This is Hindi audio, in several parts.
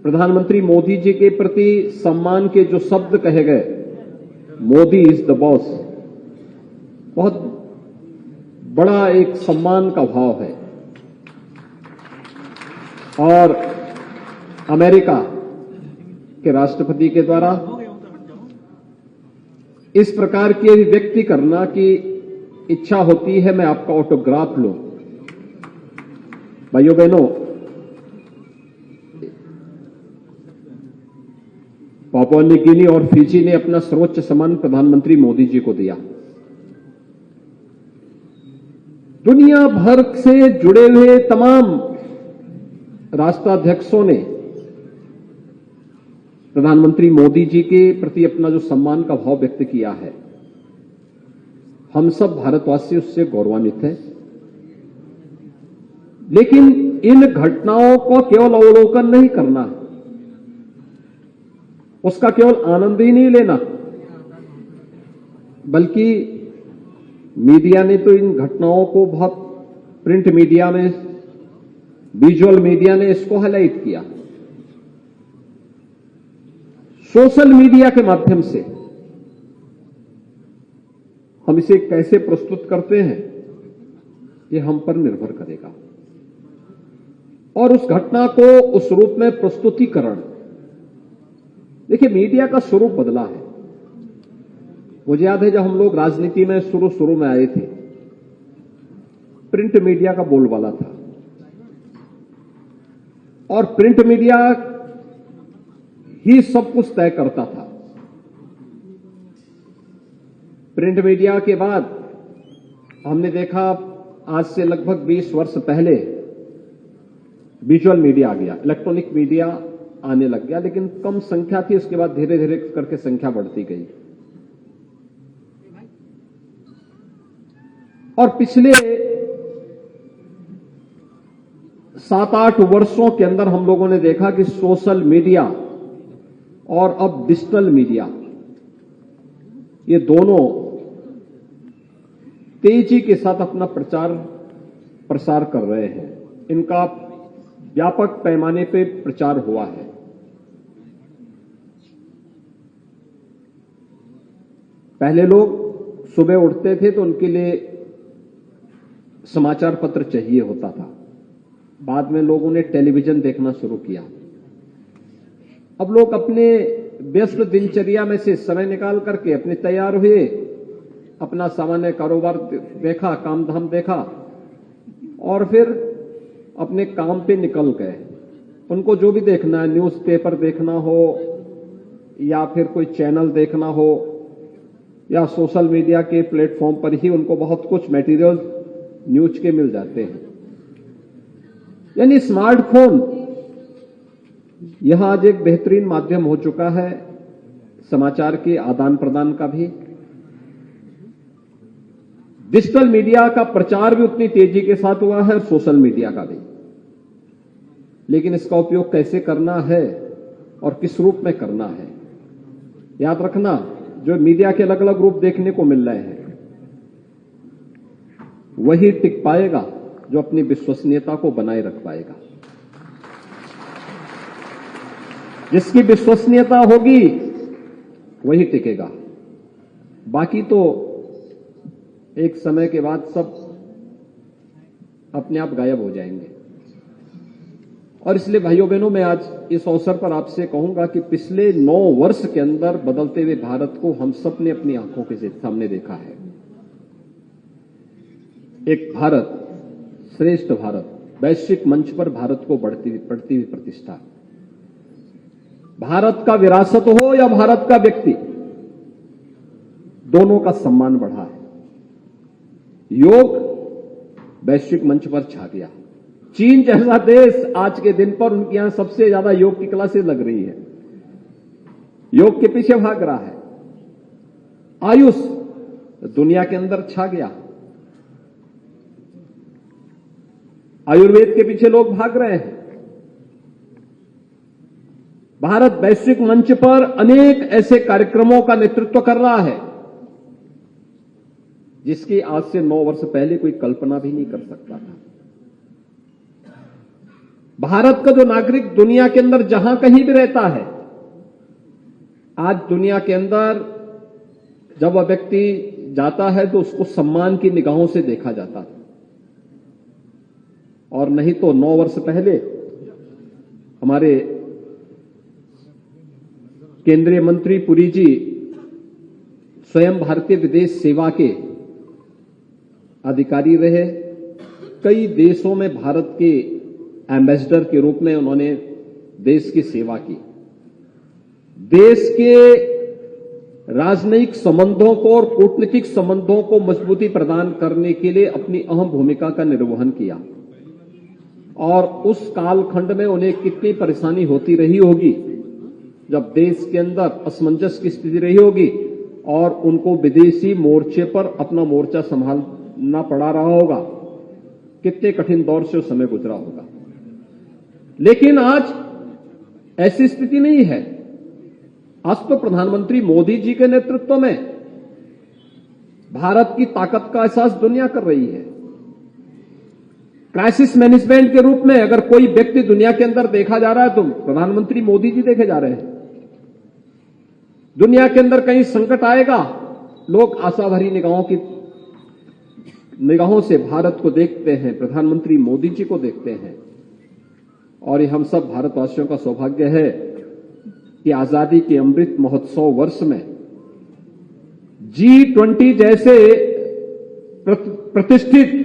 प्रधानमंत्री मोदी जी के प्रति सम्मान के जो शब्द कहे गए, मोदी इज द बॉस, बहुत बड़ा एक सम्मान का भाव है। और अमेरिका के राष्ट्रपति के द्वारा इस प्रकार की अभिव्यक्ति करना कि इच्छा होती है मैं आपका ऑटोग्राफ लूं। भाइयों बहनों, पापुआ न्यू गिनी और फिजी ने अपना सर्वोच्च सम्मान प्रधानमंत्री मोदी जी को दिया। दुनिया भर से जुड़े हुए तमाम राष्ट्राध्यक्षों ने प्रधानमंत्री मोदी जी के प्रति अपना जो सम्मान का भाव व्यक्त किया है, हम सब भारतवासी उससे गौरवान्वित हैं। लेकिन इन घटनाओं को केवल अवलोकन नहीं करना, उसका केवल आनंद ही नहीं लेना, बल्कि मीडिया ने तो इन घटनाओं को बहुत, प्रिंट मीडिया में, विजुअल मीडिया ने इसको हाईलाइट किया, सोशल मीडिया के माध्यम से हम इसे कैसे प्रस्तुत करते हैं ये हम पर निर्भर करेगा। और उस घटना को उस रूप में प्रस्तुतिकरण, देखिए मीडिया का स्वरूप बदला है। मुझे याद है जब हम लोग राजनीति में शुरू में आए थे, प्रिंट मीडिया का बोलबाला था और प्रिंट मीडिया ही सब कुछ तय करता था। प्रिंट मीडिया के बाद हमने देखा आज से लगभग 20 वर्ष पहले विजुअल मीडिया आ गया, इलेक्ट्रॉनिक मीडिया आने लग गया, लेकिन कम संख्या थी, उसके बाद धीरे धीरे करके संख्या बढ़ती गई। और पिछले 7-8 वर्षों के अंदर हम लोगों ने देखा कि सोशल मीडिया और अब डिजिटल मीडिया, ये दोनों तेजी के साथ अपना प्रचार प्रसार कर रहे हैं। इनका व्यापक पैमाने पे प्रचार हुआ है। पहले लोग सुबह उठते थे तो उनके लिए समाचार पत्र चाहिए होता था, बाद में लोगों ने टेलीविजन देखना शुरू किया। अब लोग अपने व्यस्त दिनचर्या में से समय निकाल करके अपने तैयार हुए, अपना सामान्य कारोबार देखा, काम धाम देखा और फिर अपने काम पे निकल गए। उनको जो भी देखना है, न्यूज़पेपर देखना हो या फिर कोई चैनल देखना हो या सोशल मीडिया के प्लेटफॉर्म पर ही उनको बहुत कुछ मटेरियल न्यूज के मिल जाते हैं। यानी स्मार्टफोन यह आज एक बेहतरीन माध्यम हो चुका है समाचार के आदान प्रदान का भी। डिजिटल मीडिया का प्रचार भी उतनी तेजी के साथ हुआ है और सोशल मीडिया का भी। लेकिन इसका उपयोग कैसे करना है और किस रूप में करना है, याद रखना, जो मीडिया के अलग अलग रूप देखने को मिल रहे हैं वही टिक पाएगा जो अपनी विश्वसनीयता को बनाए रख पाएगा। जिसकी विश्वसनीयता होगी वही टिकेगा, बाकी तो एक समय के बाद सब अपने आप गायब हो जाएंगे। और इसलिए भाइयों बहनों, मैं आज इस अवसर पर आपसे कहूंगा कि पिछले 9 वर्ष के अंदर बदलते हुए भारत को हम सब ने अपनी आंखों के सामने देखा है। एक भारत, श्रेष्ठ भारत, वैश्विक मंच पर भारत को बढ़ती हुई प्रतिष्ठा, भारत का विरासत हो या भारत का व्यक्ति, दोनों का सम्मान बढ़ा है। योग वैश्विक मंच पर छा गया। चीन जैसा देश आज के दिन पर उनके यहां सबसे ज्यादा योग की क्लासेस लग रही है, योग के पीछे भाग रहा है। आयुष दुनिया के अंदर छा गया, आयुर्वेद के पीछे लोग भाग रहे हैं। भारत वैश्विक मंच पर अनेक ऐसे कार्यक्रमों का नेतृत्व कर रहा है जिसकी आज से 9 वर्ष पहले कोई कल्पना भी नहीं कर सकता था। भारत का जो नागरिक दुनिया के अंदर जहां कहीं भी रहता है, आज दुनिया के अंदर जब वह व्यक्ति जाता है तो उसको सम्मान की निगाहों से देखा जाता है। और नहीं तो 9 वर्ष पहले हमारे केंद्रीय मंत्री पुरी जी स्वयं भारतीय विदेश सेवा के अधिकारी रहे। कई देशों में भारत के एम्बेसडर के रूप में उन्होंने देश की सेवा की। देश के राजनयिक संबंधों को और कूटनीतिक संबंधों को मजबूती प्रदान करने के लिए अपनी अहम भूमिका का निर्वहन किया। और उस कालखंड में उन्हें कितनी परेशानी होती रही होगी जब देश के अंदर असमंजस की स्थिति रही होगी और उनको विदेशी मोर्चे पर अपना मोर्चा संभालना पड़ा रहा होगा। कितने कठिन दौर से उस समय गुजरा होगा। लेकिन आज ऐसी स्थिति नहीं है। आज तो प्रधानमंत्री मोदी जी के नेतृत्व में भारत की ताकत का एहसास दुनिया कर रही है। क्राइसिस मैनेजमेंट के रूप में अगर कोई व्यक्ति दुनिया के अंदर देखा जा रहा है तो प्रधानमंत्री मोदी जी देखे जा रहे हैं। दुनिया के अंदर कहीं संकट आएगा, लोग आशा भरी निगाहों से भारत को देखते हैं, प्रधानमंत्री मोदी जी को देखते हैं। और ये हम सब भारतवासियों का सौभाग्य है कि आजादी के अमृत महोत्सव वर्ष में G20 जैसे प्रतिष्ठित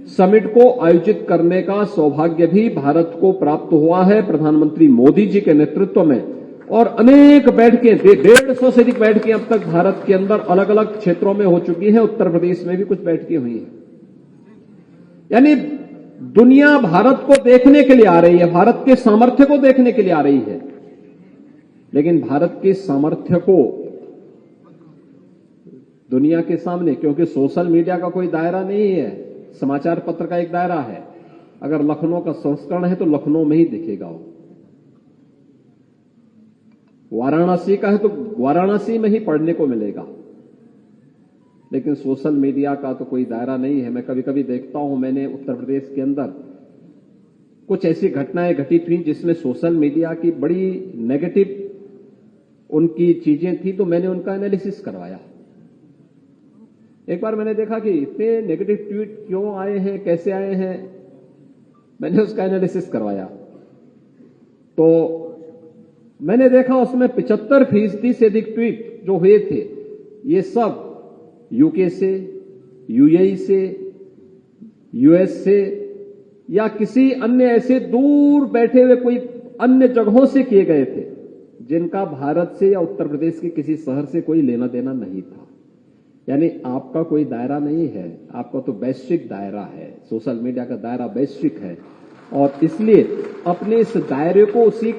समिट को आयोजित करने का सौभाग्य भी भारत को प्राप्त हुआ है प्रधानमंत्री मोदी जी के नेतृत्व में। और अनेक बैठकें, 150 से अधिक बैठकें अब तक भारत के अंदर अलग अलग क्षेत्रों में हो चुकी हैं। उत्तर प्रदेश में भी कुछ बैठकें हुई हैं। यानी दुनिया भारत को देखने के लिए आ रही है, भारत के सामर्थ्य को देखने के लिए आ रही है। लेकिन भारत के सामर्थ्य को दुनिया के सामने, क्योंकि सोशल मीडिया का कोई दायरा नहीं है, समाचार पत्र का एक दायरा है। अगर लखनऊ का संस्करण है तो लखनऊ में ही दिखेगा वो। वाराणसी का है तो वाराणसी में ही पढ़ने को मिलेगा। लेकिन सोशल मीडिया का तो कोई दायरा नहीं है। मैं कभी कभी देखता हूं, मैंने उत्तर प्रदेश के अंदर कुछ ऐसी घटनाएं घटित हुई जिसमें सोशल मीडिया की बड़ी नेगेटिव उनकी चीजें थी, तो मैंने उनका एनालिसिस करवाया। एक बार मैंने देखा कि इतने नेगेटिव ट्वीट क्यों आए हैं, कैसे आए हैं, मैंने उसका एनालिसिस करवाया। तो मैंने देखा उसमें 75% से अधिक ट्वीट जो हुए थे, ये सब यूके से, यूएई से, यूएस से या किसी अन्य ऐसे दूर बैठे हुए कोई अन्य जगहों से किए गए थे, जिनका भारत से या उत्तर प्रदेश के किसी शहर से कोई लेना देना नहीं था। यानी आपका कोई दायरा नहीं है, आपका तो वैश्विक दायरा है। सोशल मीडिया का दायरा वैश्विक है और इसलिए अपने इस दायरे को उसी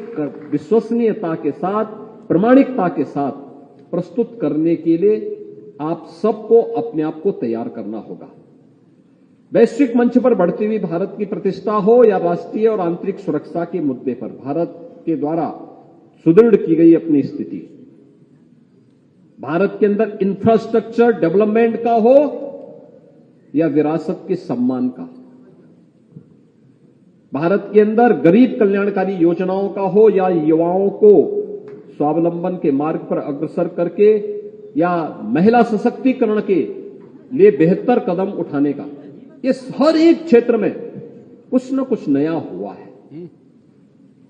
विश्वसनीयता के साथ, प्रामाणिकता के साथ प्रस्तुत करने के लिए आप सबको अपने आप को तैयार करना होगा। वैश्विक मंच पर बढ़ती हुई भारत की प्रतिष्ठा हो या राष्ट्रीय और आंतरिक सुरक्षा के मुद्दे पर भारत के द्वारा सुदृढ़ की गई अपनी स्थिति, भारत के अंदर इंफ्रास्ट्रक्चर डेवलपमेंट का हो या विरासत के सम्मान का, भारत के अंदर गरीब कल्याणकारी योजनाओं का हो या युवाओं को स्वावलंबन के मार्ग पर अग्रसर करके या महिला सशक्तिकरण के लिए बेहतर कदम उठाने का, ये हर एक क्षेत्र में कुछ न कुछ नया हुआ है।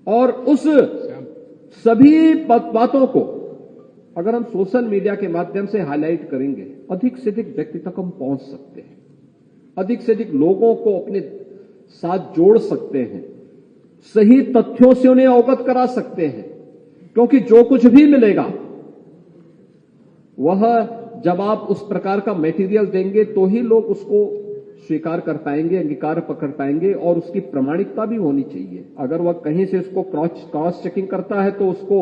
और उस सभी बातों को अगर हम सोशल मीडिया के माध्यम से हाईलाइट करेंगे, अधिक से अधिक व्यक्ति तक हम पहुंच सकते हैं, अधिक से अधिक लोगों को अपने साथ जोड़ सकते हैं, सही तथ्यों से उन्हें अवगत करा सकते हैं। क्योंकि जो कुछ भी मिलेगा वह जब आप उस प्रकार का मटेरियल देंगे तो ही लोग उसको स्वीकार कर पाएंगे, अंगीकार पकड़ पाएंगे और उसकी प्रामाणिकता भी होनी चाहिए। अगर वह कहीं से उसको क्रॉस चेकिंग करता है तो उसको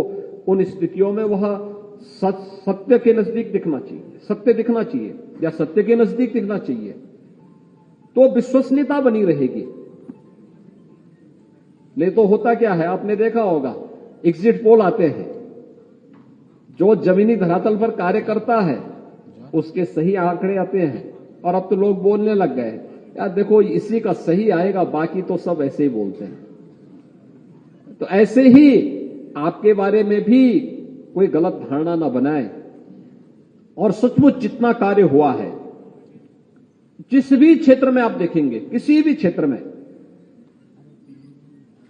उन स्थितियों में वह सत्य के नजदीक दिखना चाहिए, सत्य दिखना चाहिए या सत्य के नजदीक दिखना चाहिए, तो विश्वसनीयता बनी रहेगी। नहीं तो होता क्या है, आपने देखा होगा, एग्जिट पोल आते हैं, जो जमीनी धरातल पर कार्य करता है उसके सही आंकड़े आते हैं। और अब तो लोग बोलने लग गए, यार देखो इसी का सही आएगा, बाकी तो सब ऐसे ही बोलते हैं। तो ऐसे ही आपके बारे में भी कोई गलत धारणा ना बनाए और सचमुच जितना कार्य हुआ है, जिस भी क्षेत्र में आप देखेंगे, किसी भी क्षेत्र में,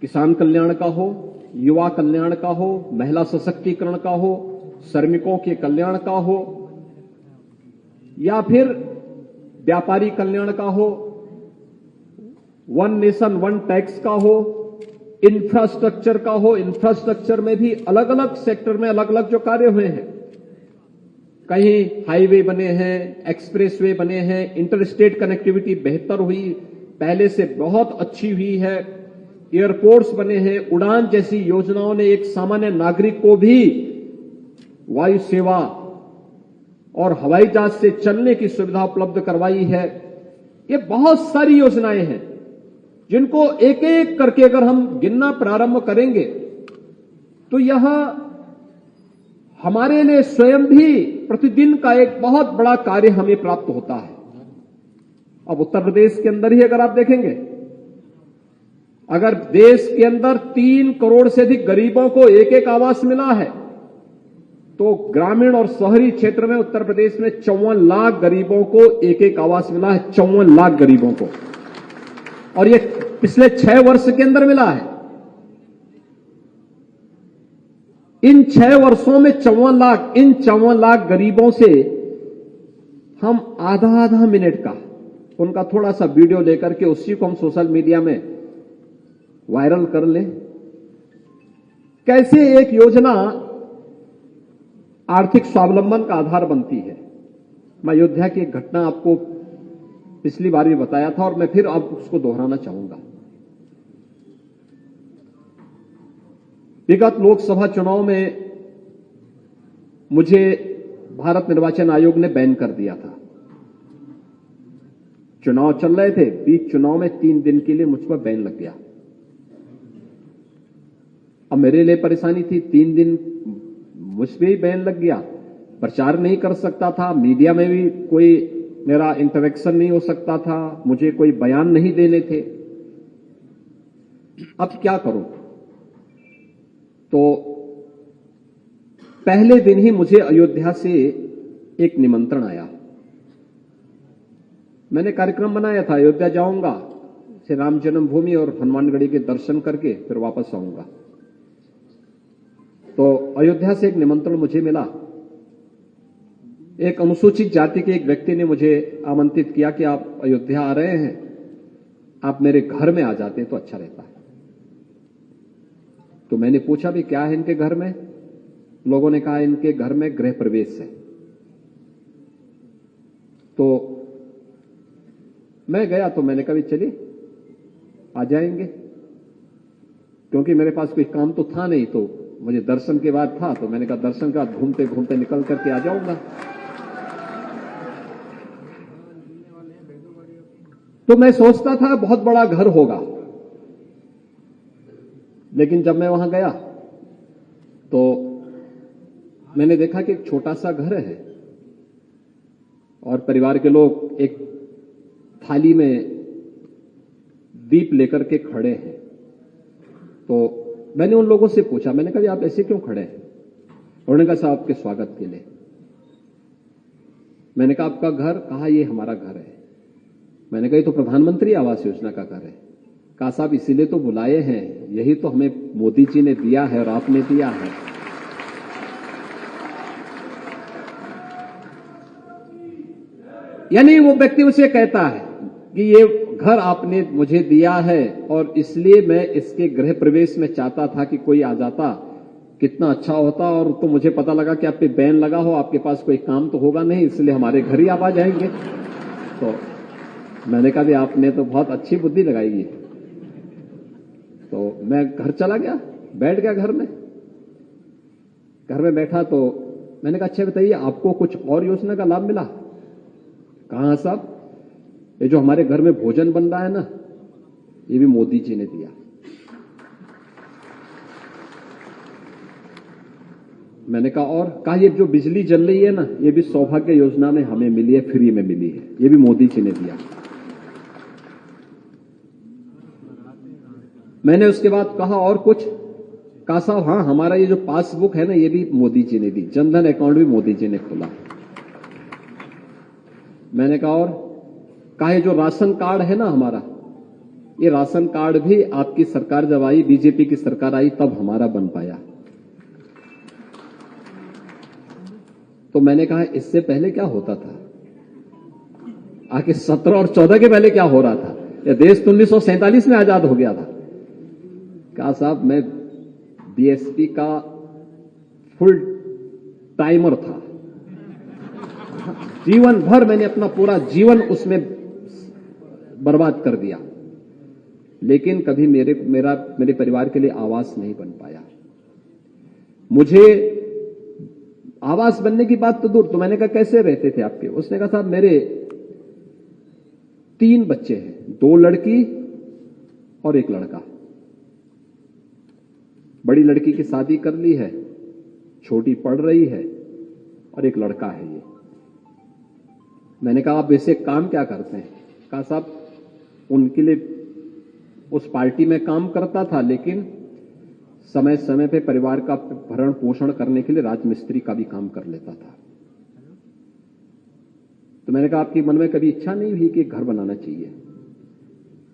किसान कल्याण का हो, युवा कल्याण का हो, महिला सशक्तिकरण का हो, श्रमिकों के कल्याण का हो, या फिर व्यापारी कल्याण का हो, वन नेशन वन टैक्स का हो, इंफ्रास्ट्रक्चर का हो, इंफ्रास्ट्रक्चर में भी अलग अलग सेक्टर में अलग अलग जो कार्य हुए हैं, कहीं हाईवे बने हैं, एक्सप्रेसवे बने हैं, इंटरस्टेट कनेक्टिविटी बेहतर हुई, पहले से बहुत अच्छी हुई है, एयरपोर्ट्स बने हैं, उड़ान जैसी योजनाओं ने एक सामान्य नागरिक को भी वायु सेवा और हवाई जहाज से चलने की सुविधा उपलब्ध करवाई है। ये बहुत सारी योजनाएं हैं जिनको एक एक करके अगर हम गिनना प्रारंभ करेंगे तो यह हमारे लिए स्वयं भी प्रतिदिन का एक बहुत बड़ा कार्य हमें प्राप्त होता है। अब उत्तर प्रदेश के अंदर ही अगर आप देखेंगे, अगर देश के अंदर 3 करोड़ से अधिक गरीबों को एक एक आवास मिला है, तो ग्रामीण और शहरी क्षेत्र में उत्तर प्रदेश में 54 लाख गरीबों को एक एक आवास मिला है। 54 लाख गरीबों को, और ये पिछले 6 वर्ष के अंदर मिला है। इन 6 वर्षों में 54 लाख गरीबों से हम आधा मिनट का उनका थोड़ा सा वीडियो लेकर के उसी को हम सोशल मीडिया में वायरल कर लें। कैसे एक योजना आर्थिक स्वावलंबन का आधार बनती है। मैं अयोध्या की एक घटना आपको पिछली बार भी बताया था और मैं फिर अब उसको दोहराना चाहूंगा। विगत लोकसभा चुनाव में मुझे भारत निर्वाचन आयोग ने बैन कर दिया था। चुनाव चल रहे थे, बीच चुनाव में 3 दिन के लिए मुझ पर बैन लग गया। अब मेरे लिए परेशानी थी, 3 दिन मुझ पे ही बैन लग गया। प्रचार नहीं कर सकता था, मीडिया में भी कोई मेरा इंटरेक्शन नहीं हो सकता था, मुझे कोई बयान नहीं देने थे। अब क्या करूं? तो पहले दिन ही मुझे अयोध्या से एक निमंत्रण आया। मैंने कार्यक्रम बनाया था, अयोध्या जाऊंगा, श्री राम जन्मभूमि और हनुमानगढ़ी के दर्शन करके फिर वापस आऊंगा। तो अयोध्या से एक निमंत्रण मुझे मिला। एक अनुसूचित जाति के एक व्यक्ति ने मुझे आमंत्रित किया कि आप अयोध्या आ रहे हैं, आप मेरे घर में आ जाते तो अच्छा रहता है। तो मैंने पूछा भी क्या है इनके घर में? लोगों ने कहा इनके घर में गृह प्रवेश है। तो मैं गया, तो मैंने कहा चलिए आ जाएंगे, क्योंकि मेरे पास कोई काम तो था नहीं, तो मुझे दर्शन के बाद था, तो मैंने कहा दर्शन के बाद घूमते घूमते निकल करके आ जाऊंगा। तो मैं सोचता था बहुत बड़ा घर होगा, लेकिन जब मैं वहां गया तो मैंने देखा कि एक छोटा सा घर है और परिवार के लोग एक थाली में दीप लेकर के खड़े हैं। तो मैंने उन लोगों से पूछा, मैंने कहा आप ऐसे क्यों खड़े हैं? उन्होंने कहा साहब आपके स्वागत के लिए। मैंने कहा आपका घर? कहा ये हमारा घर है। मैंने कहा ये तो प्रधानमंत्री आवास योजना का घर है। कहा साहब इसीलिए तो बुलाए हैं, यही तो हमें मोदी जी ने दिया है और आपने दिया है। यानी वो व्यक्ति उसे कहता है कि ये घर आपने मुझे दिया है और इसलिए मैं इसके गृह प्रवेश में चाहता था कि कोई आ जाता, कितना अच्छा होता। और तो मुझे पता लगा कि आप पे बैन लगा हो, आपके पास कोई काम तो होगा नहीं, इसलिए हमारे घर ही आप आ जाएंगे। तो मैंने कहा भी आपने तो बहुत अच्छी बुद्धि लगाई है। तो मैं घर चला गया, बैठ गया घर में। घर में बैठा तो मैंने कहा अच्छा बताइए आपको कुछ और योजना का लाभ मिला? कहां साहब, ये जो हमारे घर में भोजन बन रहा है ना, ये भी मोदी जी ने दिया। मैंने कहा और? कहा ये जो बिजली जल रही है ना, ये भी सौभाग्य योजना में हमें मिली है, फ्री में मिली है, ये भी मोदी जी ने दिया। मैंने उसके बाद कहा और कुछ? कहा साहब हाँ, हमारा ये जो पासबुक है ना, ये भी मोदी जी ने दी, जनधन अकाउंट भी मोदी जी ने खोला। मैंने कहा और कहा ये जो राशन कार्ड है ना हमारा, ये राशन कार्ड भी आपकी सरकार जब आई, बीजेपी की सरकार आई, तब हमारा बन पाया। तो मैंने कहा इससे पहले क्या होता था, आखिर 17 और 14 के पहले क्या हो रहा था? ये देश तो 1947 में आजाद हो गया था। कहा साहब मैं बीएसपी का फुल टाइमर था, जीवन भर मैंने अपना पूरा जीवन उसमें बर्बाद कर दिया, लेकिन कभी मेरे परिवार के लिए आवास नहीं बन पाया। मुझे आवास बनने की बात तो दूर, तो मैंने कहा कैसे रहते थे आपके? उसने कहा साहब मेरे 3 बच्चे हैं, 2 लड़की और 1 लड़का। बड़ी लड़की की शादी कर ली है, छोटी पढ़ रही है और 1 लड़का है ये। मैंने कहा आप वैसे काम क्या करते हैं? कहा साहब उनके लिए उस पार्टी में काम करता था, लेकिन समय समय पे परिवार का भरण पोषण करने के लिए राजमिस्त्री का भी काम कर लेता था। तो मैंने कहा आपके मन में कभी इच्छा नहीं हुई कि घर बनाना चाहिए?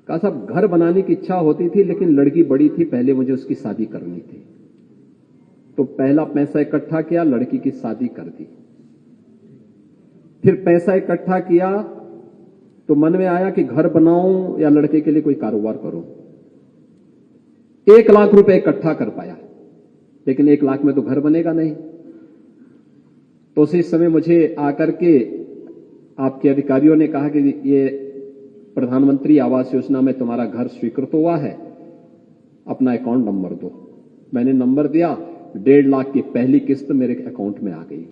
कहा साहब घर बनाने की इच्छा होती थी, लेकिन लड़की बड़ी थी, पहले मुझे उसकी शादी करनी थी। तो पहला पैसा इकट्ठा किया, लड़की की शादी कर दी। फिर पैसा इकट्ठा किया तो मन में आया कि घर बनाऊं या लड़के के लिए कोई कारोबार करूं। 1 लाख रुपए इकट्ठा कर पाया, लेकिन 1 लाख में तो घर बनेगा नहीं। तो उसी समय मुझे आकर के आपके अधिकारियों ने कहा कि ये प्रधानमंत्री आवास योजना में तुम्हारा घर स्वीकृत हुआ है, अपना अकाउंट नंबर दो। मैंने नंबर दिया, 1.5 लाख की पहली किस्त मेरे अकाउंट में आ गई।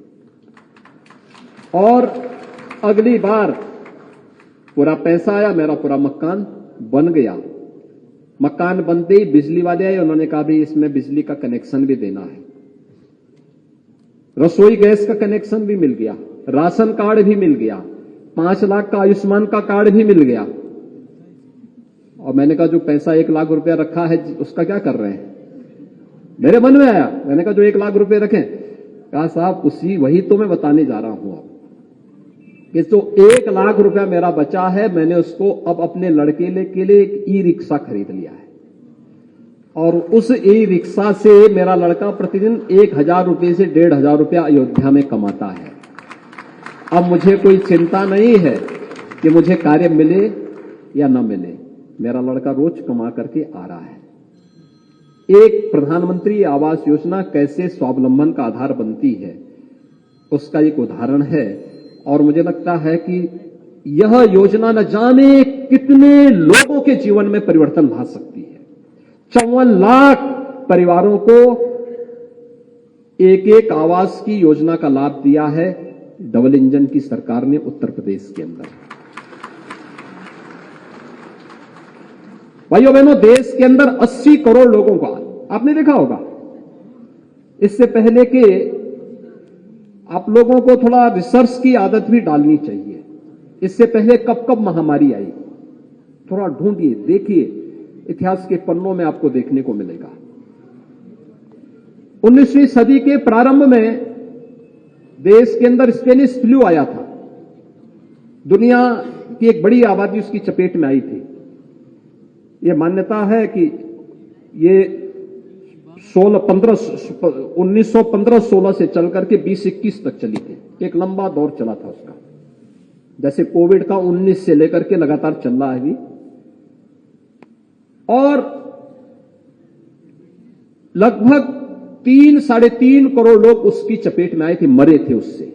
और अगली बार पूरा पैसा आया, मेरा पूरा मकान बन गया। मकान बनते ही बिजली वाले आए, उन्होंने कहा भाई इसमें बिजली का कनेक्शन भी देना है। रसोई गैस का कनेक्शन भी मिल गया, राशन कार्ड भी मिल गया, 5 लाख का आयुष्मान का कार्ड भी मिल गया। और मैंने कहा जो पैसा 1 लाख रुपया रखा है उसका क्या कर रहे हैं? मेरे मन में आया, मैंने कहा जो 1 लाख रुपए रखें। कहा साहब वही तो मैं बताने जा रहा हूं अब, कि जो 1 लाख रुपया मेरा बचा है, मैंने उसको अब अपने लड़के के लिए एक ई-रिक्शा खरीद लिया है। और उस ई-रिक्शा से मेरा लड़का प्रतिदिन 1000 रुपये से 1500 रुपया अयोध्या में कमाता है। अब मुझे कोई चिंता नहीं है कि मुझे कार्य मिले या न मिले, मेरा लड़का रोज कमा करके आ रहा है। एक प्रधानमंत्री आवास योजना कैसे स्वावलंबन का आधार बनती है, उसका एक उदाहरण है। और मुझे लगता है कि यह योजना न जाने कितने लोगों के जीवन में परिवर्तन ला सकती है। 54 लाख परिवारों को एक आवास की योजना का लाभ दिया है डबल इंजन की सरकार ने उत्तर प्रदेश के अंदर। भाइयों बहनों, देश के अंदर 80 करोड़ लोगों का आपने देखा होगा। इससे पहले के आप लोगों को थोड़ा रिसर्च की आदत भी डालनी चाहिए। इससे पहले कब कब महामारी आई, थोड़ा ढूंढिए, देखिए, इतिहास के पन्नों में आपको देखने को मिलेगा। 19वीं सदी के प्रारंभ में देश के अंदर स्पेनिश फ्लू आया था। दुनिया की एक बड़ी आबादी उसकी चपेट में आई थी। यह मान्यता है कि ये 1915-16 से चल करके 20-21 तक चली थी। एक लंबा दौर चला था उसका, जैसे कोविड का 19 से लेकर के लगातार चल रहा है अभी। और लगभग 3-3.5 करोड़ लोग उसकी चपेट में आए थे, मरे थे उससे।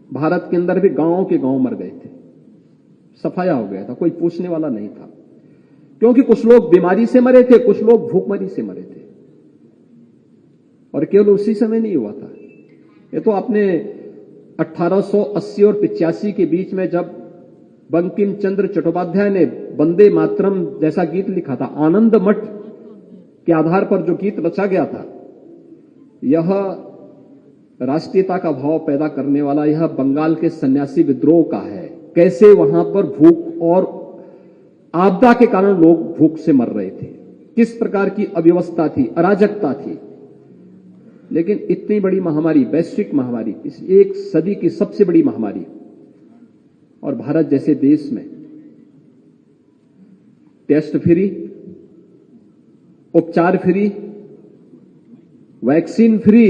भारत के अंदर भी गांवों के गांव मर गए थे, सफाया हो गया था, कोई पूछने वाला नहीं था। क्योंकि कुछ लोग बीमारी से मरे थे, कुछ लोग भूखमरी से मरे थे। और केवल उसी समय नहीं हुआ था, ये तो आपने 1880 और 85 के बीच में जब बंकिम चंद्र चट्टोपाध्याय ने वंदे मातरम जैसा गीत लिखा था, आनंद मठ के आधार पर जो गीत रचा गया था, यह राष्ट्रीयता का भाव पैदा करने वाला यह बंगाल के सन्यासी विद्रोह का है। कैसे वहां पर भूख और आपदा के कारण लोग भूख से मर रहे थे। किस प्रकार की अव्यवस्था थी, अराजकता थी। लेकिन इतनी बड़ी महामारी, वैश्विक महामारी, इस एक सदी की सबसे बड़ी महामारी, और भारत जैसे देश में टेस्ट फ्री, उपचार फ्री, वैक्सीन फ्री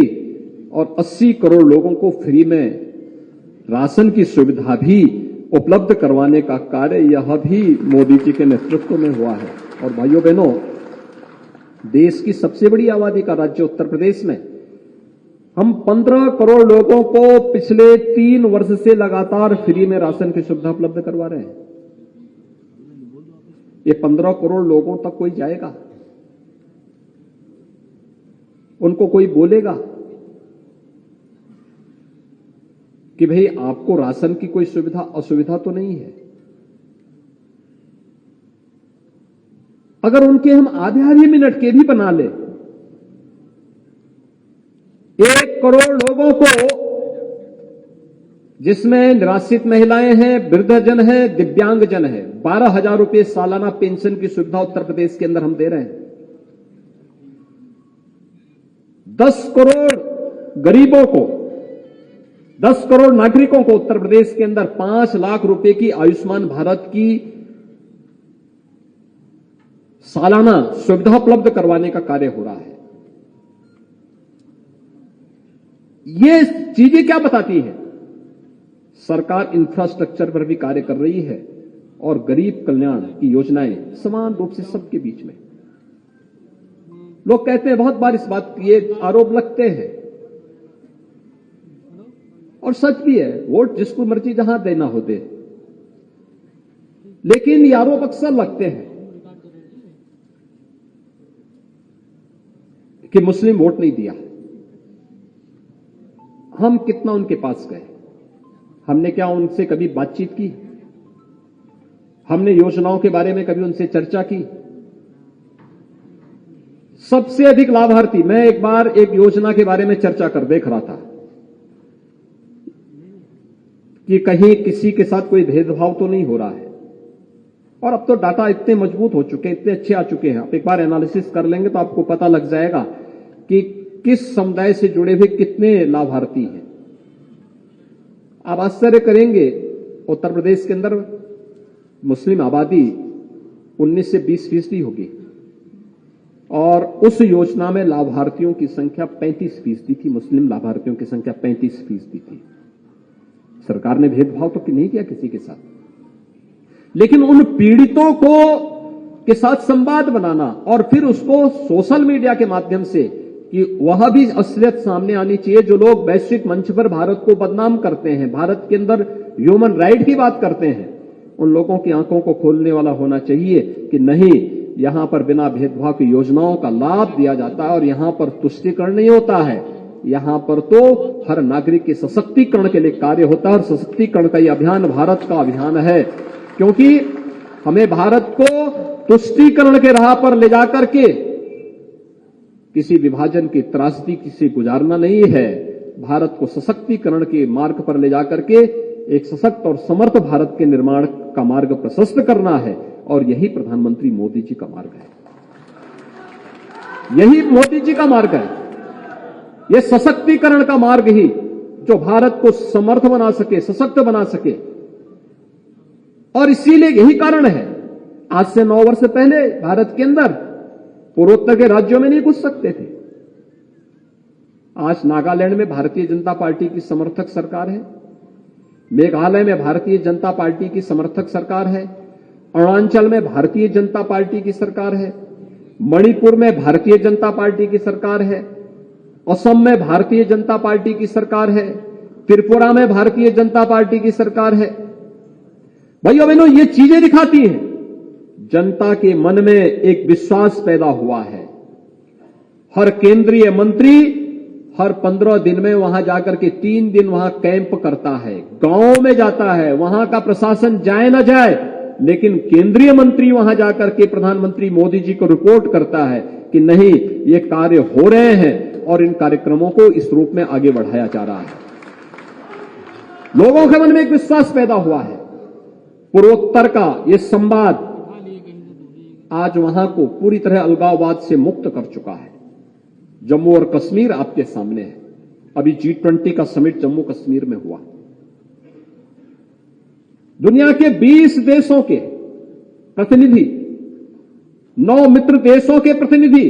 और 80 करोड़ लोगों को फ्री में राशन की सुविधा भी उपलब्ध करवाने का कार्य यह भी मोदी जी के नेतृत्व में हुआ है। और भाइयों बहनों, देश की सबसे बड़ी आबादी का राज्य उत्तर प्रदेश में हम 15 करोड़ लोगों को पिछले 3 वर्ष से लगातार फ्री में राशन की सुविधा उपलब्ध करवा रहे हैं। ये 15 करोड़ लोगों तक कोई जाएगा, उनको कोई बोलेगा कि भाई आपको राशन की कोई सुविधा असुविधा तो नहीं है। अगर उनके हम आधे मिनट के भी बना ले, 1 करोड़ लोगों को, जिसमें निराश्रित महिलाएं हैं, वृद्धजन हैं, दिव्यांगजन हैं, 12,000 रुपए सालाना पेंशन की सुविधा उत्तर प्रदेश के अंदर हम दे रहे हैं। 10 करोड़ गरीबों को, 10 करोड़ नागरिकों को उत्तर प्रदेश के अंदर 5 लाख रुपए की आयुष्मान भारत की सालाना सुविधा उपलब्ध करवाने का कार्य हो रहा है। ये चीजें क्या बताती हैं? सरकार इंफ्रास्ट्रक्चर पर भी कार्य कर रही है और गरीब कल्याण की योजनाएं समान रूप से सबके बीच में। लोग कहते हैं, बहुत बार इस बात के आरोप लगते हैं और सच भी है, वोट जिसको मर्जी जहां देना हो दे, लेकिन ये आरोप अक्सर लगते हैं कि मुस्लिम वोट नहीं दिया। हम कितना उनके पास गए? हमने क्या उनसे कभी बातचीत की? हमने योजनाओं के बारे में कभी उनसे चर्चा की? सबसे अधिक लाभार्थी, मैं एक बार एक योजना के बारे में चर्चा कर देख रहा था कि कहीं किसी के साथ कोई भेदभाव तो नहीं हो रहा है। और अब तो डाटा इतने मजबूत हो चुके हैं, इतने अच्छे आ चुके हैं, आप एक बार एनालिसिस कर लेंगे तो आपको पता लग जाएगा कि किस समुदाय से जुड़े हुए कितने लाभार्थी हैं। आप आश्चर्य करेंगे, उत्तर प्रदेश के अंदर मुस्लिम आबादी 19 से 20% होगी और उस योजना में लाभार्थियों की संख्या 35% थी। मुस्लिम लाभार्थियों की संख्या 35% थी। सरकार ने भेदभाव तो नहीं किया किसी के साथ, लेकिन उन पीड़ितों को के साथ संवाद बनाना और फिर उसको सोशल मीडिया के माध्यम से कि वह भी असलियत सामने आनी चाहिए। जो लोग वैश्विक मंच पर भारत को बदनाम करते हैं, भारत के अंदर ह्यूमन राइट की बात करते हैं, उन लोगों की आंखों को खोलने वाला होना चाहिए कि नहीं, यहां पर बिना भेदभाव की योजनाओं का लाभ दिया जाता है और यहां पर तुष्टीकरण नहीं होता है। यहां पर तो हर नागरिक के सशक्तिकरण के लिए कार्य होता है और सशक्तिकरण का यह अभियान भारत का अभियान है, क्योंकि हमें भारत को तुष्टीकरण के राह पर ले जाकर के किसी विभाजन की त्रासदी से गुजारना नहीं है। भारत को सशक्तिकरण के मार्ग पर ले जाकर के एक सशक्त और समर्थ भारत के निर्माण का मार्ग प्रशस्त करना है और यही प्रधानमंत्री मोदी जी का मार्ग है। यही मोदी जी का मार्ग है। यह सशक्तिकरण का मार्ग ही जो भारत को समर्थ बना सके, सशक्त बना सके। और इसीलिए यही कारण है, आज से 9 वर्ष पहले भारत के अंदर पूर्वोत्तर के राज्यों में नहीं घुस सकते थे। आज नागालैंड में भारतीय जनता पार्टी की समर्थक सरकार है, मेघालय में भारतीय जनता पार्टी की समर्थक सरकार है, अरुणाचल में भारतीय जनता पार्टी की सरकार है, मणिपुर में भारतीय जनता पार्टी की सरकार है, असम में भारतीय जनता पार्टी की सरकार है, त्रिपुरा में भारतीय जनता पार्टी की सरकार है। भाइयों बहनों, ये चीजें दिखाती हैं जनता के मन में एक विश्वास पैदा हुआ है। हर केंद्रीय मंत्री हर 15 दिन में वहां जाकर के 3 दिन वहां कैंप करता है, गांव में जाता है। वहां का प्रशासन जाए ना जाए, लेकिन केंद्रीय मंत्री वहां जाकर के प्रधानमंत्री मोदी जी को रिपोर्ट करता है कि नहीं, ये कार्य हो रहे हैं और इन कार्यक्रमों को इस रूप में आगे बढ़ाया जा रहा है। लोगों के मन में एक विश्वास पैदा हुआ है। पूर्वोत्तर का ये संवाद आज वहां को पूरी तरह अलगाववाद से मुक्त कर चुका है। जम्मू और कश्मीर आपके सामने है। अभी G20 का समिट जम्मू कश्मीर में हुआ। दुनिया के 20 देशों के प्रतिनिधि, 9 मित्र देशों के प्रतिनिधि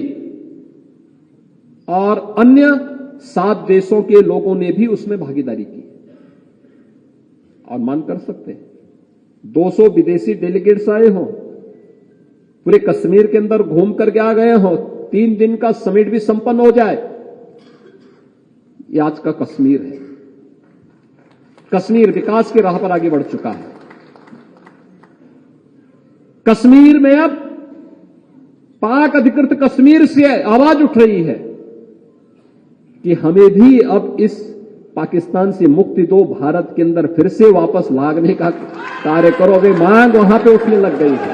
और अन्य 7 देशों के लोगों ने भी उसमें भागीदारी की। और मान कर सकते हैं 200 विदेशी डेलीगेट्स आए हों, पूरे कश्मीर के अंदर घूम करके आ गए हों, 3 दिन का समिट भी संपन्न हो जाए। ये आज का कश्मीर है। कश्मीर विकास की राह पर आगे बढ़ चुका है। कश्मीर में अब पाक अधिकृत कश्मीर से आवाज उठ रही है कि हमें भी अब इस पाकिस्तान से मुक्ति दो, भारत के अंदर फिर से वापस लागने का कार्य करो। वे मांग वहां पे उठने लग गई है।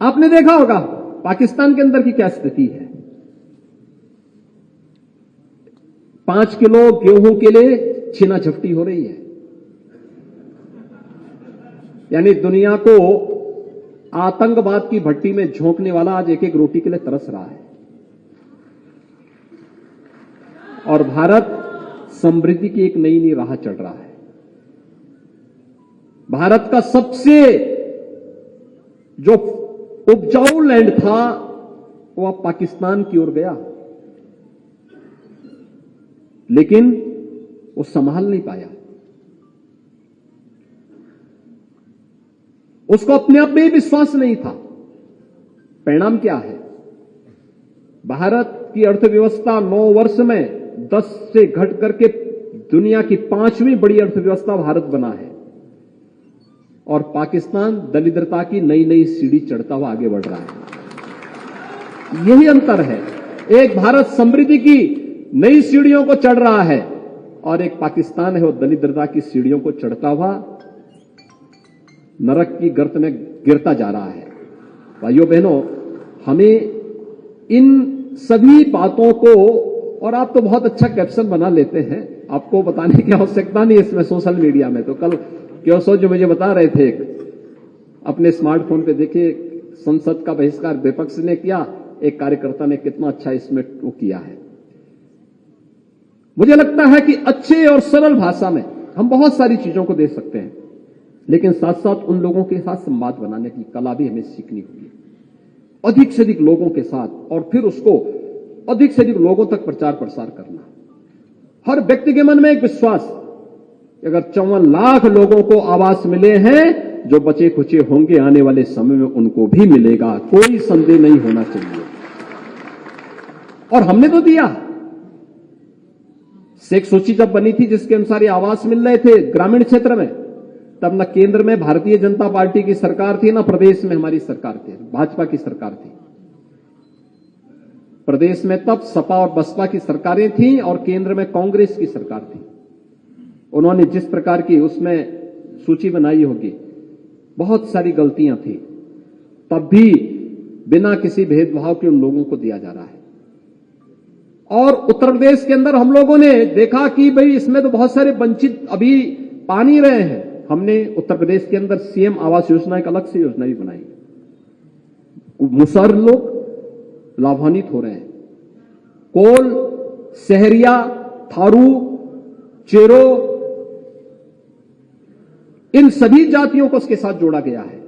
आपने देखा होगा पाकिस्तान के अंदर की क्या स्थिति है। 5 किलो गेहूं के लिए छीना झपटी हो रही है। यानी दुनिया को आतंकवाद की भट्टी में झोंकने वाला आज एक एक रोटी के लिए तरस रहा है। और भारत समृद्धि की एक नई नई राह चढ़ रहा है। भारत का सबसे जो उपजाऊ लैंड था वो अब पाकिस्तान की ओर गया, लेकिन वो संभाल नहीं पाया। उसको अपने आप में विश्वास नहीं था। परिणाम क्या है? भारत की अर्थव्यवस्था 9 वर्ष में 10 से घट करके दुनिया की 5वीं बड़ी अर्थव्यवस्था भारत बना है। और पाकिस्तान दरिद्रता की नई नई सीढ़ी चढ़ता हुआ आगे बढ़ रहा है। यही अंतर है। एक भारत समृद्धि की नई सीढ़ियों को चढ़ रहा है और एक पाकिस्तान है वो दरिद्रता की सीढ़ियों को चढ़ता हुआ नरक की गर्त में गिरता जा रहा है। भाइयों बहनों, हमें इन सभी बातों को, और आप तो बहुत अच्छा कैप्शन बना लेते हैं, आपको बताने की आवश्यकता नहीं इसमें सोशल मीडिया में। तो कल क्यों जो मुझे बता रहे थे, अपने स्मार्टफोन पे देखिए संसद का बहिष्कार विपक्ष ने किया, एक कार्यकर्ता ने कितना अच्छा इसमें वो किया है। मुझे लगता है कि अच्छे और सरल भाषा में हम बहुत सारी चीजों को दे सकते हैं, लेकिन साथ साथ उन लोगों के साथ संवाद बनाने की कला भी हमें सीखनी होगी। अधिक से अधिक लोगों के साथ, और फिर उसको अधिक से अधिक लोगों तक प्रचार प्रसार करना। हर व्यक्ति के मन में एक विश्वास कि अगर 54 लाख लोगों को आवास मिले हैं, जो बचे खुचे होंगे आने वाले समय में उनको भी मिलेगा, कोई संदेह नहीं होना चाहिए। और हमने तो दिया। शेख सूची जब बनी थी जिसके अनुसार ये आवास मिल रहे थे ग्रामीण क्षेत्र में, तब न केंद्र में भारतीय जनता पार्टी की सरकार थी, न प्रदेश में हमारी सरकार थी, भाजपा की सरकार थी। प्रदेश में तब सपा और बसपा की सरकारें थीं और केंद्र में कांग्रेस की सरकार थी। उन्होंने जिस प्रकार की उसमें सूची बनाई होगी, बहुत सारी गलतियां थी, तब भी बिना किसी भेदभाव के उन लोगों को दिया जा रहा है। और उत्तर प्रदेश के अंदर हम लोगों ने देखा कि भाई इसमें तो बहुत सारे वंचित अभी पा नहीं रहे हैं। हमने उत्तर प्रदेश के अंदर सीएम आवास योजना एक अलग से योजना भी बनाई। मुसहर लोग लाभान्वित हो रहे हैं। कोल, सहरिया, थारू, चेरो, इन सभी जातियों को उसके साथ जोड़ा गया है।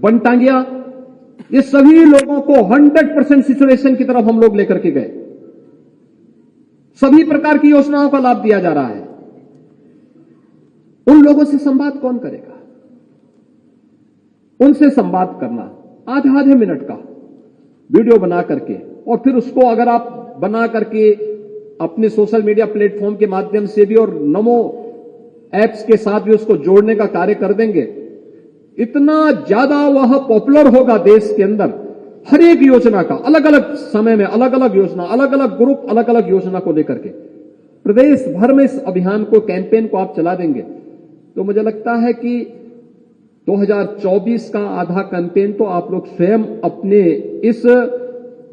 बनटांगिया, ये सभी लोगों को 100% सिचुएशन की तरफ हम लोग लेकर के गए। सभी प्रकार की योजनाओं का लाभ दिया जा रहा है। उन लोगों से संवाद कौन करेगा? उनसे संवाद करना आधे मिनट का वीडियो बना करके, और फिर उसको अगर आप बना करके अपने सोशल मीडिया प्लेटफॉर्म के माध्यम से भी और नमो ऐप्स के साथ भी उसको जोड़ने का कार्य कर देंगे, इतना ज्यादा वह पॉपुलर होगा देश के अंदर। हर एक योजना का अलग अलग समय में अलग अलग योजना, अलग अलग ग्रुप, अलग अलग योजना को लेकर के प्रदेश भर में इस अभियान को, कैंपेन को आप चला देंगे तो मुझे लगता है कि 2024 का आधा कैंपेन तो आप लोग स्वयं अपने इस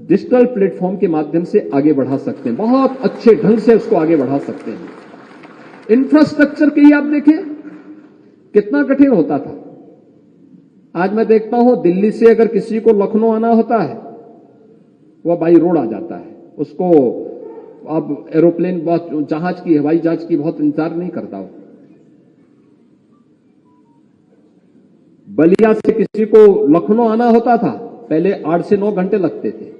डिजिटल प्लेटफॉर्म के माध्यम से आगे बढ़ा सकते हैं। बहुत अच्छे ढंग से उसको आगे बढ़ा सकते हैं। इंफ्रास्ट्रक्चर के ही आप देखें कितना कठिन होता था। आज मैं देखता हूं दिल्ली से अगर किसी को लखनऊ आना होता है, वह बाई रोड आ जाता है। उसको अब एरोप्लेन, जहाज की, हवाई जहाज की बहुत इंतजार नहीं करता हो। बलिया से किसी को लखनऊ आना होता था, पहले 8 से 9 घंटे लगते थे।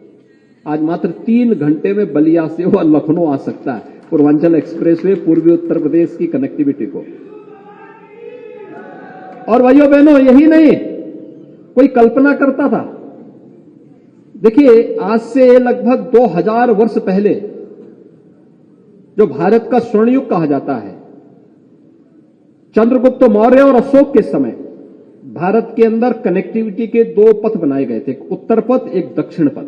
आज मात्र 3 घंटे में बलिया से वह लखनऊ आ सकता है, पूर्वांचल एक्सप्रेसवे, पूर्वी उत्तर प्रदेश की कनेक्टिविटी को। और भाइयों बहनों, यही नहीं, कोई कल्पना करता था? देखिए, आज से लगभग 2000 वर्ष पहले, जो भारत का स्वर्ण युग कहा जाता है, चंद्रगुप्त मौर्य और अशोक के समय भारत के अंदर कनेक्टिविटी के 2 पथ बनाए गए थे, एक उत्तर पथ, एक दक्षिण पथ।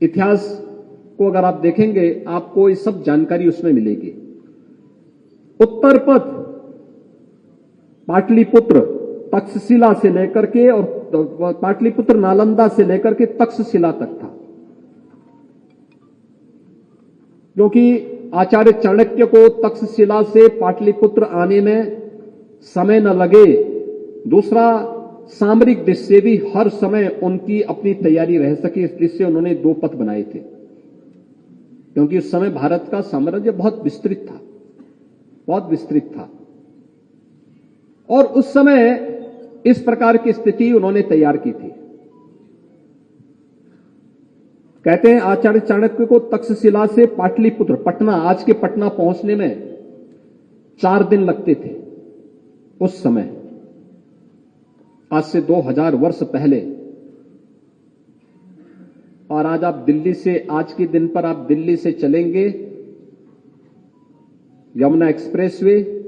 इतिहास को अगर आप देखेंगे, आपको ये सब जानकारी उसमें मिलेगी। उत्तर पथ पाटलिपुत्र, तक्षशिला से लेकर के, और पाटलिपुत्र नालंदा से लेकर के तक्षशिला तक था, क्योंकि आचार्य चाणक्य को तक्षशिला से पाटलिपुत्र आने में समय न लगे। दूसरा, सामरिक दृष्टि से भी हर समय उनकी अपनी तैयारी रह सके, इस दृष्टि से उन्होंने 2 पथ बनाए थे, क्योंकि उस समय भारत का साम्राज्य बहुत विस्तृत था, बहुत विस्तृत था। और उस समय इस प्रकार की स्थिति उन्होंने तैयार की थी। कहते हैं आचार्य चाणक्य को तक्षशिला से पाटलिपुत्र, पटना, आज के पटना पहुंचने में 4 दिन लगते थे उस समय, आज से 2000 वर्ष पहले। और आज आप दिल्ली से, आज के दिन पर आप दिल्ली से चलेंगे, Yamuna expressway,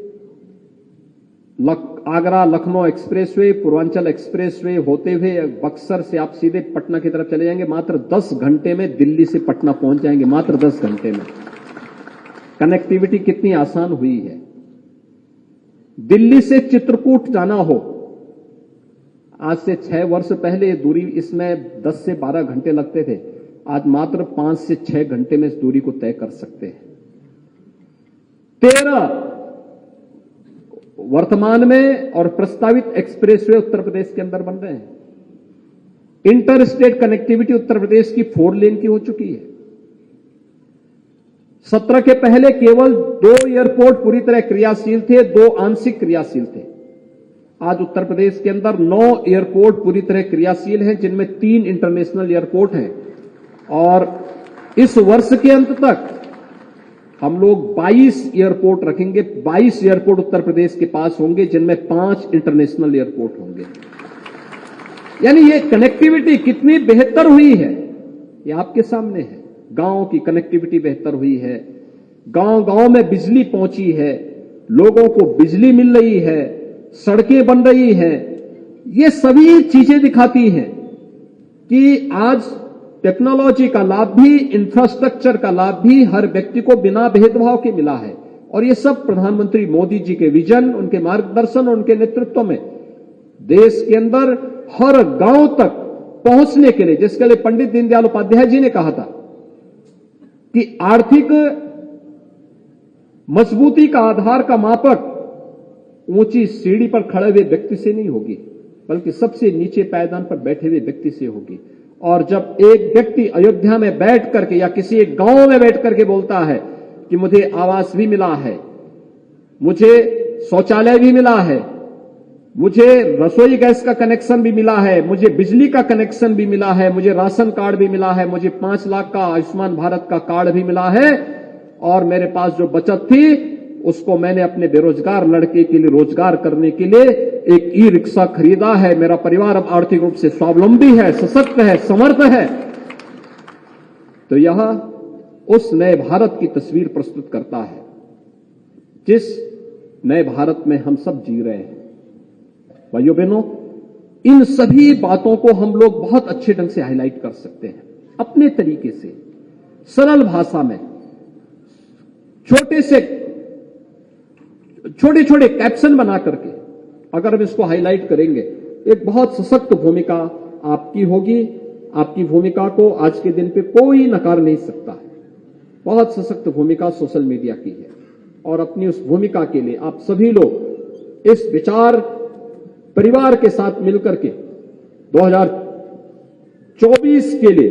Agra Lucknow expressway, Purvanchal expressway होते हुए बक्सर से आप सीधे पटना की तरफ चले जाएंगे। मात्र 10 घंटे में दिल्ली से पटना पहुंच जाएंगे, मात्र 10 घंटे में। कनेक्टिविटी कितनी आसान हुई है। दिल्ली से चित्रकूट जाना हो, आज से 6 वर्ष पहले दूरी, इसमें 10 से 12 घंटे लगते थे, आज मात्र 5 से 6 घंटे में इस दूरी को तय कर सकते हैं। 13 वर्तमान में और प्रस्तावित एक्सप्रेसवे उत्तर प्रदेश के अंदर बन रहे हैं। Inter state connectivity Uttar Pradesh की 4 लेन की हो चुकी है। 17 के पहले केवल 2 एयरपोर्ट पूरी तरह क्रियाशील थे, 2 आंशिक क्रियाशील थे। आज उत्तर प्रदेश के अंदर 9 एयरपोर्ट पूरी तरह क्रियाशील हैं, जिनमें 3 इंटरनेशनल एयरपोर्ट हैं। और इस वर्ष के अंत तक हम लोग 22 एयरपोर्ट रखेंगे। 22 एयरपोर्ट उत्तर प्रदेश के पास होंगे, जिनमें 5 इंटरनेशनल एयरपोर्ट होंगे। यानी ये कनेक्टिविटी कितनी बेहतर हुई है, ये आपके सामने है। गांव की कनेक्टिविटी बेहतर हुई है, गांव-गांव में बिजली पहुंची है, लोगों को बिजली मिल रही है, सड़कें बन रही हैं। ये सभी चीजें दिखाती हैं कि आज टेक्नोलॉजी का लाभ भी, इंफ्रास्ट्रक्चर का लाभ भी हर व्यक्ति को बिना भेदभाव के मिला है। और ये सब प्रधानमंत्री मोदी जी के विजन, उनके मार्गदर्शन, उनके नेतृत्व में देश के अंदर हर गांव तक पहुंचने के लिए, जिसके लिए पंडित दीनदयाल उपाध्याय जी ने कहा था कि आर्थिक मजबूती का आधार का मापक ऊंची सीढ़ी पर खड़े हुए व्यक्ति से नहीं होगी, बल्कि सबसे नीचे पायदान पर बैठे हुए व्यक्ति से होगी। और जब एक व्यक्ति अयोध्या में बैठ करके या किसी एक गांव में बैठ करके बोलता है कि मुझे आवास भी मिला है, मुझे शौचालय भी मिला है, मुझे रसोई गैस का कनेक्शन भी मिला है, मुझे बिजली का कनेक्शन भी मिला है, मुझे राशन कार्ड भी मिला है, मुझे 5 लाख का आयुष्मान भारत का कार्ड भी मिला है, और मेरे पास जो बचत थी उसको मैंने अपने बेरोजगार लड़के के लिए रोजगार करने के लिए एक ई रिक्शा खरीदा है, मेरा परिवार अब आर्थिक रूप से स्वावलंबी है, सशक्त है, समर्थ है, तो यह उस नए भारत की तस्वीर प्रस्तुत करता है जिस नए भारत में हम सब जी रहे हैं। भाइयों बहनों, इन सभी बातों को हम लोग बहुत अच्छे ढंग से हाईलाइट कर सकते हैं अपने तरीके से, सरल भाषा में, छोटे छोटे कैप्शन बना करके अगर हम इसको हाईलाइट करेंगे, एक बहुत सशक्त भूमिका आपकी होगी। आपकी भूमिका को आज के दिन पे कोई नकार नहीं सकता है। बहुत सशक्त भूमिका सोशल मीडिया की है, और अपनी उस भूमिका के लिए आप सभी लोग इस विचार परिवार के साथ मिलकर के 2024 के लिए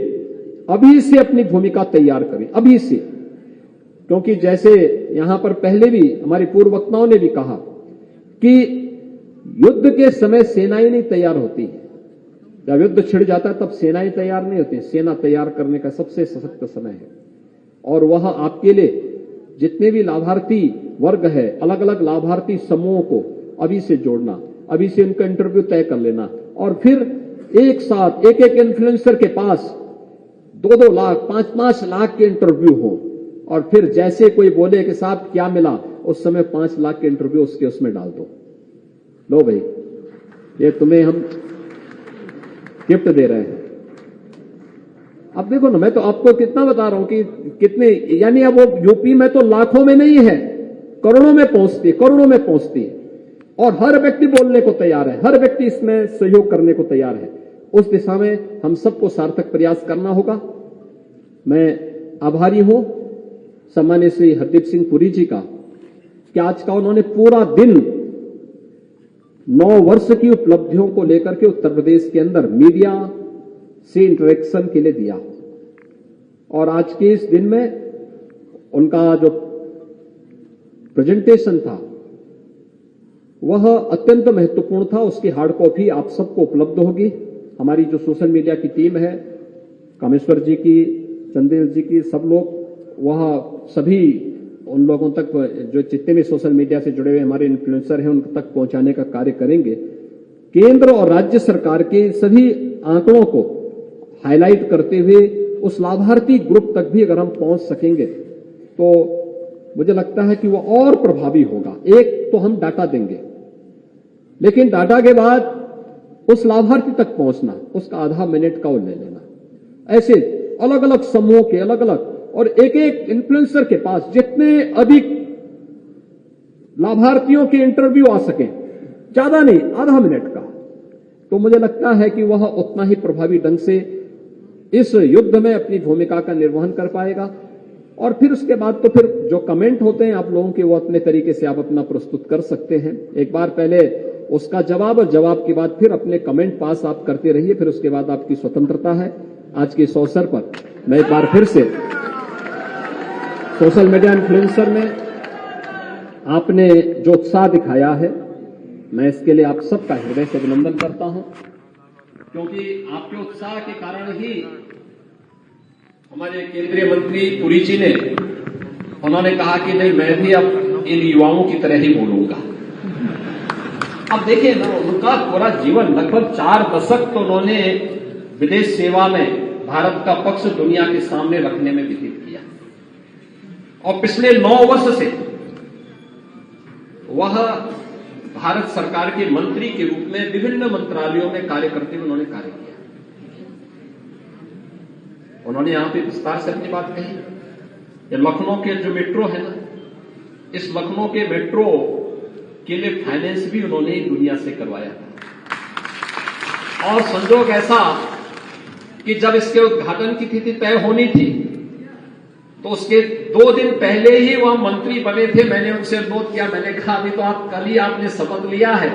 अभी से अपनी भूमिका तैयार करें, अभी से। क्योंकि जैसे यहां पर पहले भी हमारे पूर्व वक्ताओं ने भी कहा कि युद्ध के समय सेनाएं नहीं तैयार होती। जब युद्ध छिड़ जाता है तब सेनाएं तैयार नहीं होती। सेना तैयार करने का सबसे सशक्त समय है। और वह आपके लिए जितने भी लाभार्थी वर्ग है, अलग अलग लाभार्थी समूहों को अभी से जोड़ना, अभी से उनका इंटरव्यू तय कर लेना, और फिर एक साथ एक एक इन्फ्लुएंसर के पास 2-2 लाख 5-5 लाख के इंटरव्यू हो, और फिर जैसे कोई बोले कि साहब क्या मिला, उस समय 5 लाख के इंटरव्यू उसमें डाल दो। लो भाई, ये तुम्हें हम गिफ्ट दे रहे हैं। अब देखो ना, मैं तो आपको कितना बता रहा हूं कि कितने, यानी अब वो यूपी में तो लाखों में नहीं है, करोड़ों में पहुंचती है। और हर व्यक्ति बोलने को तैयार है, हर व्यक्ति इसमें सहयोग करने को तैयार है। उस दिशा में हम सबको सार्थक प्रयास करना होगा। मैं आभारी हूं सम्मानीय श्री हरदीप सिंह पुरी जी का कि आज का उन्होंने पूरा दिन 9 वर्ष की उपलब्धियों को लेकर के उत्तर प्रदेश के अंदर मीडिया से इंटरेक्शन के लिए दिया। और आज के इस दिन में उनका जो प्रेजेंटेशन था वह अत्यंत महत्वपूर्ण था। उसकी हार्ड कॉपी आप सबको उपलब्ध होगी। हमारी जो सोशल मीडिया की टीम है, कामेश्वर जी की, चंदेल जी की, सब लोग वह सभी उन लोगों तक जो जितने भी सोशल मीडिया से जुड़े हुए हमारे इन्फ्लुएंसर हैं उन तक पहुंचाने का कार्य करेंगे। केंद्र और राज्य सरकार के सभी आंकड़ों को हाईलाइट करते हुए उस लाभार्थी ग्रुप तक भी अगर हम पहुंच सकेंगे तो मुझे लगता है कि वो और प्रभावी होगा। एक तो हम डाटा देंगे, लेकिन डाटा के बाद उस लाभार्थी तक पहुंचना, उसका आधा मिनट का वो ले लेना। ऐसे अलग अलग समूहों के अलग अलग, और एक एक इन्फ्लुएंसर के पास जितने अधिक लाभार्थियों के इंटरव्यू आ सके, ज्यादा नहीं, आधा मिनट का, तो मुझे लगता है कि वह उतना ही प्रभावी ढंग से इस युद्ध में अपनी भूमिका का निर्वहन कर पाएगा। और फिर उसके बाद तो फिर जो कमेंट होते हैं आप लोगों के, वो अपने तरीके से आप अपना प्रस्तुत कर सकते हैं। एक बार पहले उसका जवाब, और जवाब के बाद फिर अपने कमेंट पास आप करते रहिए, फिर उसके बाद आपकी स्वतंत्रता है। आज के इस अवसर पर मैं एक बार फिर से सोशल मीडिया इन्फ्लुएंसर में आपने जो उत्साह दिखाया है, मैं इसके लिए आप सबका हृदय से अभिनंदन करता हूं, क्योंकि आपके उत्साह के कारण ही हमारे केंद्रीय मंत्री पुरी जी ने, उन्होंने कहा कि नहीं, मैं भी अब इन युवाओं की तरह ही बोलूंगा। अब देखिए ना, उनका पूरा जीवन लगभग 4 दशक तो उन्होंने विदेश सेवा में भारत का पक्ष दुनिया के सामने रखने में व्यतीत किया, और पिछले 9 वर्ष से वह भारत सरकार के मंत्री के रूप में विभिन्न मंत्रालयों में कार्य करते हुए उन्होंने कार्य किया। उन्होंने यहां पे विस्तार से अपनी बात कही। ये लखनऊ के जो मेट्रो है ना, इस लखनऊ के मेट्रो के लिए फाइनेंस भी उन्होंने दुनिया से करवाया था। और संजोग ऐसा कि जब इसके उद्घाटन की तिथि तय होनी थी तो उसके 2 दिन पहले ही वह मंत्री बने थे। मैंने उनसे अनुरोध किया, मैंने कहा अभी तो आप कल ही आपने शपथ लिया है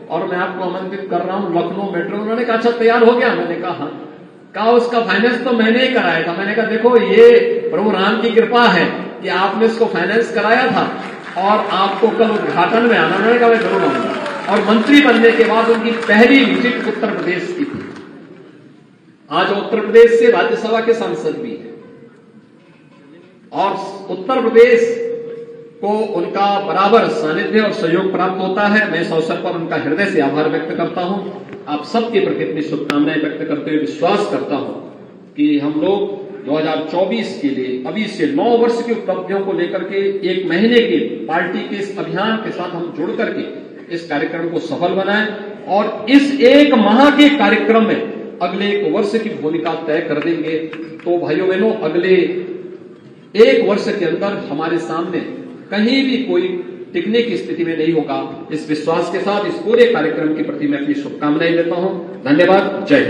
और मैं आपको आमंत्रित कर रहा हूं लखनऊ मेट्रो। उन्होंने कहा अच्छा तैयार हो गया? मैंने कहा हाँ। कहा उसका फाइनेंस तो मैंने ही कराया था। मैंने कहा देखो ये प्रभु राम की कृपा है कि आपने इसको फाइनेंस कराया था और आपको कल उद्घाटन में आना। उन्होंने कहा मैं जरूर आऊंगा। और मंत्री बनने के बाद उनकी पहली विजिट उत्तर प्रदेश की थी। आज उत्तर प्रदेश से राज्यसभा के सांसद भी हैं और उत्तर प्रदेश को उनका बराबर सानिध्य और सहयोग प्राप्त होता है। मैं इस अवसर पर उनका हृदय से आभार व्यक्त करता हूं। आप सबके प्रति अपनी शुभकामनाएं व्यक्त करते हुए विश्वास करता हूं कि हम लोग 2024 के लिए अभी से 9 वर्ष की उपलब्धियों को लेकर के 1 महीने के पार्टी के इस अभियान के साथ हम जुड़ करके इस कार्यक्रम को सफल बनाएं और इस 1 माह के कार्यक्रम में अगले 1 वर्ष की भूमिका तय कर देंगे। तो भाइयों बहनों, अगले 1 वर्ष के अंदर हमारे सामने कहीं भी कोई टिकने की स्थिति में नहीं होगा। इस विश्वास के साथ इस पूरे कार्यक्रम के प्रति मैं अपनी शुभकामनाएं देता हूं। धन्यवाद। जय हिंद।